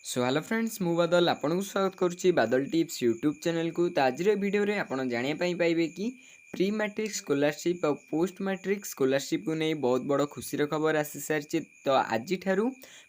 So hello friends मु बादल आपन को स्वागत करुच्ची बादल टिप्स यूट्यूब चैनल को। तो आज वीडियो रे आपन जानिया पाइबे कि प्री मैट्रिक स्कॉलरशिप और पोस्ट मैट्रिक स्कॉलरशिप को नहीं बहुत बड़ खुशी खबर आसी सारी। तो आज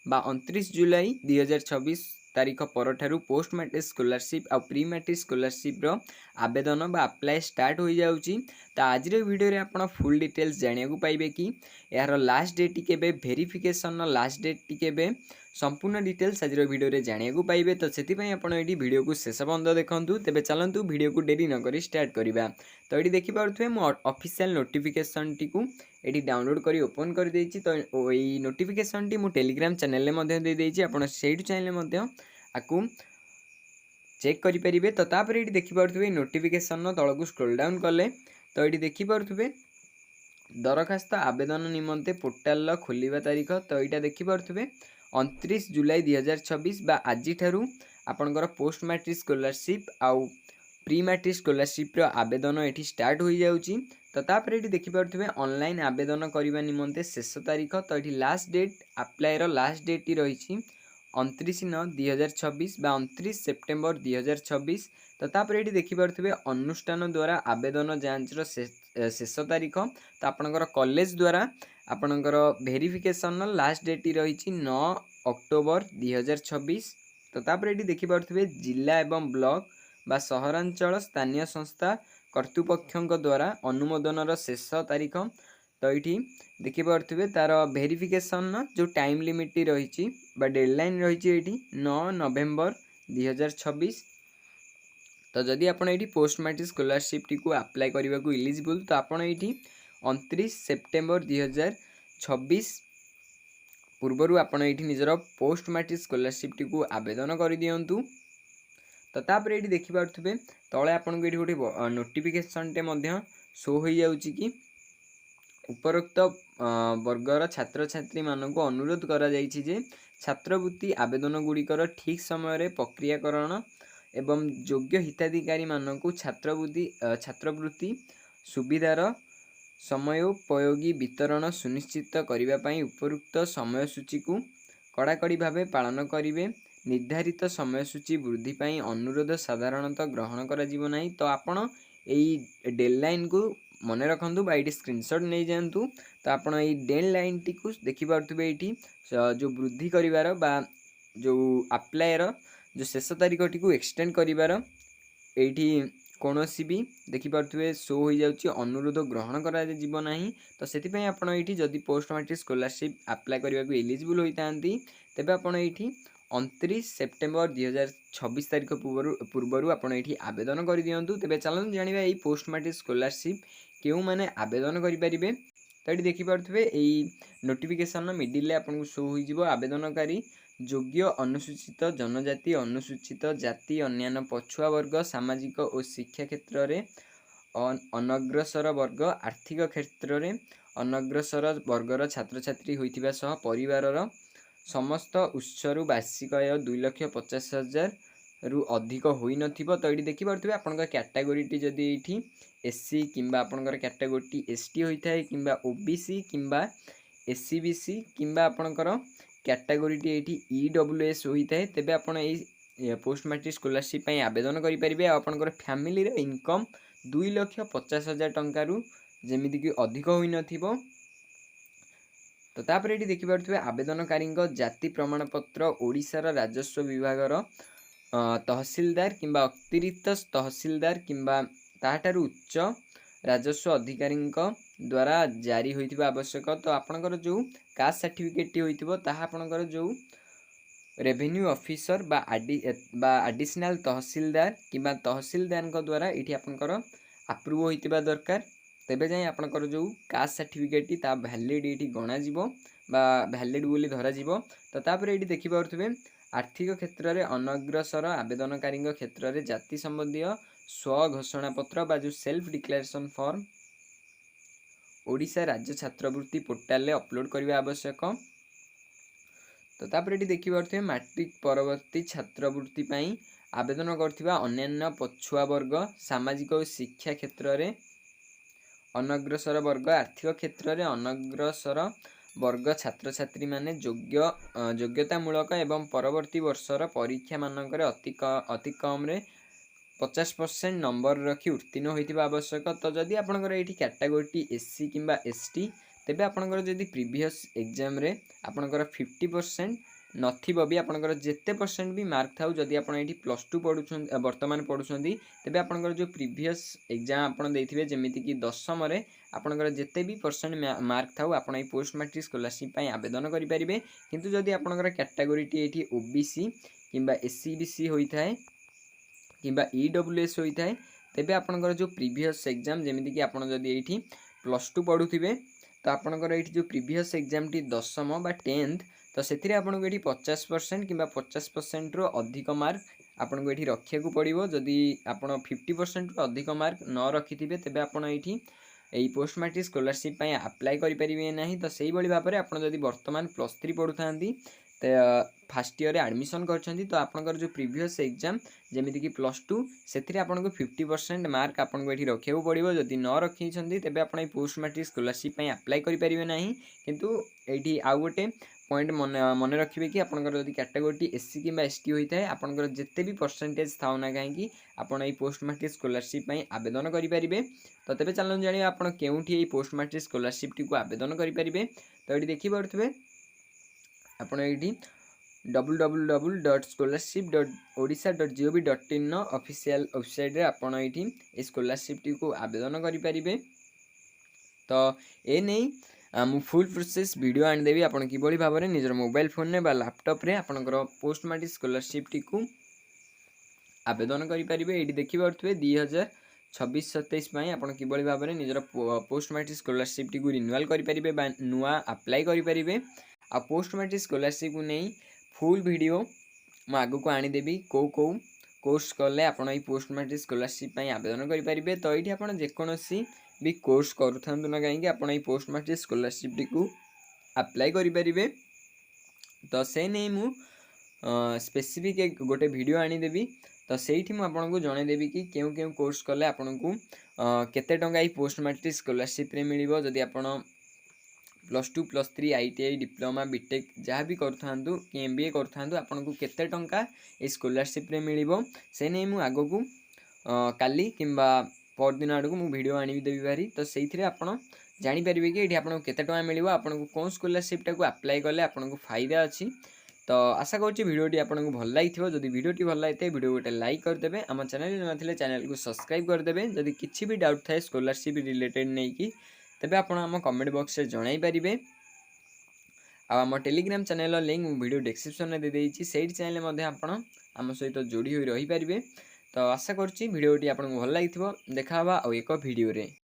29 जुलाई 2026 तारीख पर पोस्ट मैट्रिक स्कॉलरशिप और प्री मैट्रिक स्कॉलरशिप रो आवेदन बा अप्लाई स्टार्ट हो जाउची। तो आज वीडियो रे आपन फुल डिटेल्स जानिया को पाइबे कि यार लास्ट डेट केबे वेरिफिकेशन लास्ट डेट केबे संपूर्ण डिटेल्स आज वीडियो रे जानिया को पाइबे। तो से ये वीडियो को शेष बंद देखूँ। तेज चलतु वीडियो को डेरी नक स्टार्ट करवा। तो ये देखिपे मो ऑफिशियल नोटिफिकेशन टी को ये डाउनलोड कर ओपन कर देछि। तो ये नोटिफिकेशन टी मु टेलीग्राम चैनल में दे देछि। आपण सेही चैनल आकु चेक करेंगे। तो तापर ये देखिपे नोटिफिकेशन तल को स्क्रोल डाउन कले तो ये देखिपे दरखास्त आवेदन निमंते पोर्टाल खोलिबा तारीख। तो यहाँ देखिपे 29 जुलाई 2026 बा आज आपणकर पोस्ट मैट्रिक स्कॉलरशिप आउ प्री मैट्रिक स्कॉलरशिप रो आवेदन ये स्टार्ट हो जाउची। तो तापर ये देखिपे ऑनलाइन आवेदन करने निमंते शेष तारीख। तो ये लास्ट डेट अप्लाई रो लास्ट डेट रही 29/9/2026 बा 29 सेप्टेम्बर 2026। तो तापर ये देखिपे अनुष्ठान द्वारा आवेदन जांच रो शेष तारीख। तो आपणकर कॉलेज द्वारा आपणकर वेरिफिकेशन लास्ट डेट रही 9 अक्टोबर 2026। तो तापर ये देखिपे जिला एवं ब्लॉक बा सहरांचल स्थानीय संस्था कर्तृपक्ष द्वारा अनुमोदन शेष तारीख। तो ये देखिपे तार वेरिफिकेशन जो टाइम लिमिट रही डेडलाइन रही 9 नवेम्बर 2026। तो जदि आपण ये पोस्ट मैट्रिक स्कॉलरशिप टी को अप्लाई करने को इलिजिबल तो आपण ये 29 सेप्टेम्बर 2026 पूर्वर आपण ये निजर पोस्ट मैट्रिक स्कॉलरशिप टी को आवेदन कर दिंतु। तो तापर ये देखिपे तले आपन को ये गोटे नोटिफिकेशन टे शो हो जाउची कि उपरोक्त वर्गर छात्र छात्री मानक अनुरोध करा जायछि जे छात्रवृत्ति आवेदन गुड़िकर ठीक समय प्रक्रियाकरण एवं योग्य हिताधिकारी मानक छात्रवृत्ति सुविधार समयोपयोगी वितरण सुनिश्चित करने उपरोक्त समयसूची को कड़ाकड़ी भाव पालन करेंगे। निर्धारित समयसूची वृद्धि पाई अनुरोध साधारणतः ग्रहण करा जीवो नाही। तो आपण यही डेडलाइन को मन रखु ये स्क्रीनशॉट नहीं जातु। तो आपण ये डेडलाइन टी को देखिपे ये जो वृद्धि करिवार बा जो अप्लायर जो शेष तारीख टी को एक्सटेंड करिवार एठी कोनोसी भी देखिपे शो हो जाउची अनुरोध ग्रहण करा जीवो नाही। तो सेति आपण ये जदि पोस्ट मैट्रिक स्कॉलरशिप अप्लाई करने को एलिजिबल होता तेबे आपण ये 29 सेप्टेम्बर 2026 तारीख पूर्वर आपण ये आवेदन कर दिंतु। तेज चलते जाना यही पोस्ट मैट्रिक स्कॉलरशिप क्यों मैंने आवेदन करेंगे। तो ये देखिपे यही नोटिफिकेशन मिडिल आपको शो हो आवेदनकारी योग्य अनुसूचित जनजाति अनुसूचित जाति अन्यान्य पछुआ वर्ग सामाजिक और शिक्षा क्षेत्र में अनग्रसर वर्ग आर्थिक क्षेत्र में अनग्रसर वर्गर छात्र छात्री होइतिबा सह परिवारर समस्त उत्सरु वार्षिक आय 2,50,000 रु अधिक होई नथिबो। तो ये देखिपे आपनका कैटेगोरी जदि ये एससी किंबा आपनकर कैटेगोरी एसटी होता है किंबा ओबीसी किंबा एससीबीसी किंबा आपनकर कैटेगोरी ये ईडब्ल्यूएस होता है तेबे आपण ये पोस्ट मैट्रिक स्कॉलरशिप आवेदन करेंगे। आपनकर फैमिली रे इनकम 2,50,000 टंका रु जेमिति कि अधिक होई नथिबो। तो तापर ये देखिपे आवेदनकारी जाति प्रमाणपत्र ओडिशार राजस्व विभागर तहसीलदार किंबा अतिरिक्त तहसीलदार किंबा ताहाठारु उच्च राजस्व अधिकारी द्वारा जारी होइतिबा आवश्यक। तो आपनकर जो कास्ट सर्टिफिकेट होइतिबो ताहा आपनकर जो रेवेन्यू ऑफिसर बा एडिशनल तहसीलदार किंबा तहसीलदार द्वारा ये आपनकर अप्रूव होइतिबा दरकार। तेबे जाए आपनकर जो कास्ट सर्टिफिकेट ता वैलिड ये गणा जीवो बा वैलिड बोली धरा जीवो। तो तापर ये देखिपे आर्थिक क्षेत्र में अनग्रसर आवेदनकारी क्षेत्र में जाति संबंधी स्वघोषणा पत्र बा जो सेल्फ डिक्लेरेशन फॉर्म ओडिशा राज्य छात्रवृत्ति पोर्टाल रे अपलोड करने आवश्यक। तो तापर ये देखिपे मैट्रिक परवर्ती छात्रवृत्ति पाई आवेदन करथिबा अन्यान्य पछुआ वर्ग सामाजिक और शिक्षा क्षेत्र में अनग्रसर वर्ग आर्थिक क्षेत्र में अनग्रसर वर्ग छात्र छात्री माने योग्यतामूलक एवं परवर्ती वर्षर परीक्षा मानकर अति कम रे 50% नंबर रखी उत्तीर्ण होइतिबा आवश्यक। तो जदि आपणकर ये कैटेगोरी एससी किंबा एसटी तेबे आपणकर जदि प्रीवियस एग्जाम रे आपणकर 50% नथिबो भी आपणकर जेते परसेंट भी मार्क थाउ जदि आपण एठी प्लस टू पढुछन वर्तमान पढुछंती तेबे आपणकर जो प्रीवियस एग्जाम आपण देथिबे जेमिति कि 10th रे आपणकर जेते भी परसेंट मार्क थाउ आपण ए पोस्ट मैट्रिक स्कॉलरशिप पई आवेदन करि परिबे। किंतु जदि आपणकर कैटेगोरी एठी ओबीसी किंबा एससीबीसी होई थाए किंबा ईडब्ल्यूएस होता है तेबे आपणकर जो प्रीवियस एग्जाम जेमिति कि आपण जदि एठी प्लस टू पढुथिबे तो आपणकर एठी जो प्रीवियस एग्जाम टी 10th बा 10th तो सेथिरे आपनको एठी 50% किंबा 50% रो अधिक मार्क आपनको एठी रखिया को पड़िबो। जदि आपण 50% रो अधिक मार्क न रखिथिबे तेबे आपण एठी एई पोस्ट मैट्रिक स्कॉलरशिप पई अप्लाई करि परिबे नाही। तो सेही बळी भाबरे आपण जदि वर्तमान प्लस 3 पढुथांती फर्स्ट ईयर एडमिशन करछंती तो आपणकर जो प्रीवियस एग्जाम जेमिति कि प्लस टू से आपको 50% मार्क आपको ये रखा पड़ो। जदि न रखी तेज आप पोस्ट मैट्रिक स्कॉलरशिप अप्लाई करेंगे ना। किंतु ये आउ गोटे पॉइंट मन रखिए कि आपंकर जब कैटेगोरी एससी कि एसटी होता है आपंकर जिते भी परसेंटेज थाउ ना कहीं आपड़ ये पोस्ट मैट्रिक स्कॉलरशिप आवेदन करेंगे। तो तेज चलते जाना आप के पोस्ट मैट्रिक स्कॉलरशिप टी आवेदन करेंगे। तो ये देखिपे आपड़ ये www.scholarship.odisha.gov.in ऑफिशियल वेबसाइट रे आपण ये स्कॉलरशिप टी को आवेदन करेंगे। तो ये नहीं मु फुल प्रोसेस वीडियो आनीदेवी आप किभली भाव में निजर मोबाइल फोन में बा लैपटॉप रे आपणकर पोस्ट मैट्रिक स्कॉलरशिप टी को आवेदन करेंगे। ये देखिपे 2026-27 आप किभली भाव में निजर पोस्ट मैट्रिक स्कॉलरशिप टी को रिन्यूअल करेंगे नुआ अप्लाई करेंगे। आ पोस्ट मैट्रिक स्कॉलरशिप को नहीं फुल वीडियो मु आगु को आनीदेवी कौ कोर्स कले आप पोस्ट मैट्रिक स्कॉलरशिप आवेदन करेंगे। तो ये आप जेकोसी भी कोर्स करूँ ना कहीं आप पोस्ट मैट्रिक स्कॉलरशिप टी को अप्लाई करेंगे। तो से नहीं मु स्पेसिफिक गोटे वीडियो आनीदेवी। तो सेठी मु आपको जनईदेवी कि केउ केउ कोर्स कले आपन को केते टंका पोस्ट मैट्रिक स्कॉलरशिप रे मिलिबो। जदि आपण plus two plus 3 ITI diploma BTech जहाँ भी करूँ कि MBA करूँ आपन को केते टंका ये स्कॉलरशिप रे मिलिबो से नहीं मु आगो को काली किंबा परदिन आड़ को मु वीडियो आनी देवी भारी। तो से आपड़ जापर कि ये आपको केते टंका मिलिबो आपन को कौन स्कॉलरशिप टाक अप्लाई कले आपन को फायदा अच्छी। तो आशा करुँची वीडियोटी आपको भल लगी। जदि वीडियोटी भल लगी वीडियो गोटे लाइक करदे आम चैनल नथिले चैनल को सब्सक्राइब करदे। जदि किसी भी डाउट थाए स्कॉलरशिप रिलेटेड नहीं कि तेबे आपण आम कमेंट बॉक्स रे जणाई पारिबे। आम Telegram channel link video description में दे देइछि सेही चैनल मध्ये आपण आम सहित जोड़ी होई रही पारिबे। तो आशा करुँची वीडियोटी आपको भल लगी। देखा एक वीडियो रे।